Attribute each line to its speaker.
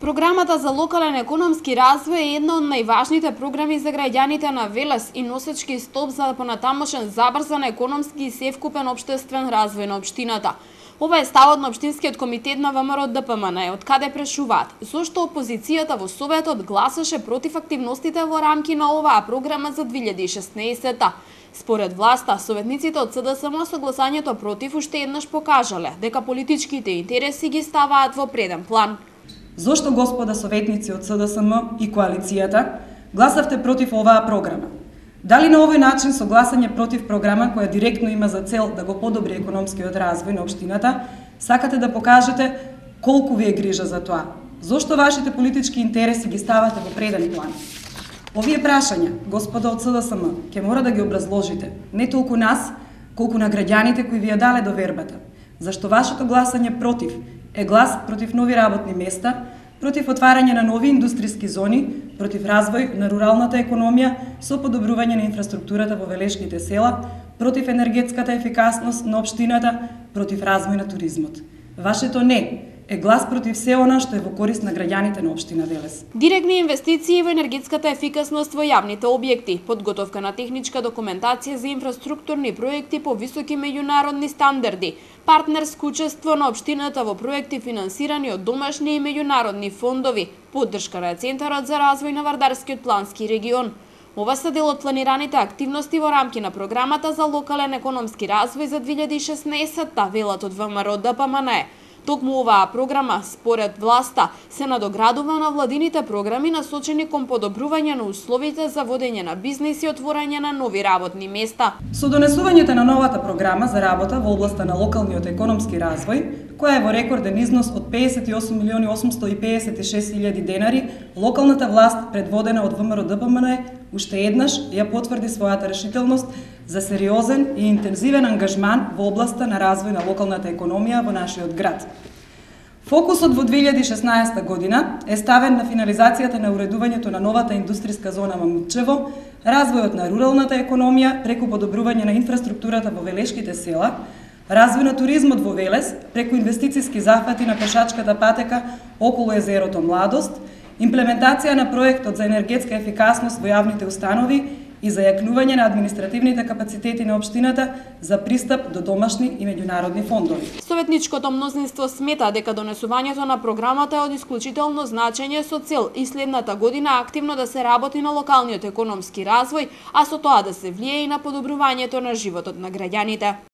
Speaker 1: Програмата за локален економски развој е една од најважните програми за граѓаните на Велес и носечки столб за понатамошен забрзан економски и севкупен општествен развој на општината. Ова е ставот на Општинскиот комитет на ВМРО ДПМН, од каде прашуваат зошто опозицијата во Советот гласаше против активностите во рамки на оваа програма за 2016-та. Според власта, советниците од СДСМ со гласањето против уште еднаш покажале дека политичките интереси ги ставаат во преден план.
Speaker 2: Зошто, господа советници од СДСМ и коалицијата, гласавте против оваа програма? Дали на овој начин со гласање против програма која директно има за цел да го подобри економскиот развој на општината, сакате да покажете колку ви е грижа за тоа? Зошто вашите политички интереси ги ставате во преден план? Овие прашања, господа од СДСМ, ќе мора да ги образложите, не толку нас, колку на граѓаните кои ви ја дале довербата. Зашто вашето гласање против е глас против нови работни места, против отварање на нови индустријски зони, против развој на руралната економија со подобрување на инфраструктурата во велешките села, против енергетската ефикасност на општината, против развој на туризмот. Вашето не е глас против се она што е во корист на граѓаните на општина Велес.
Speaker 1: Директни инвестиции во енергетската ефикасност во јавните објекти, подготовка на техничка документација за инфраструктурни проекти по високи меѓународни стандарди, партнерско учество на општината во проекти финансирани од домашни и меѓународни фондови, поддршка на Центарот за развој на Вардарскиот плански регион. Ова се дел од планираните активности во рамки на програмата за локален економски развој за 2016-та, велат од ВМРО ДПМН. Токму оваа програма, според власта, се надоградува на владините програми насочени кон подобрување на условите за водење на бизнис и отворање на нови работни места.
Speaker 2: Со донесувањето на новата програма за работа во областа на локалниот економски развој, која е во рекорден износ од 58.856.000 денари, локалната власт, предводена од ВМРО ДПМН, уште еднаш ја потврди својата решителност за сериозен и интензивен ангажман во областа на развој на локалната економија во нашиот град. Фокусот во 2016 година е ставен на финализацијата на уредувањето на новата индустријска зона Мамутчево, развојот на руралната економија преку подобрување на инфраструктурата во велешките села, развој на туризмот во Велес преку инвестициски зафати на пешачката патека околу езерото Младост, имплементација на проектот за енергетска ефикасност во јавните установи и зајакнување на административните капацитети на општината за пристап до домашни и меѓународни фондови.
Speaker 1: Советничкото мнозинство смета дека донесувањето на програмата е од исклучително значење со цел и следната година активно да се работи на локалниот економски развој, а со тоа да се влие и на подобрувањето на животот на граѓаните.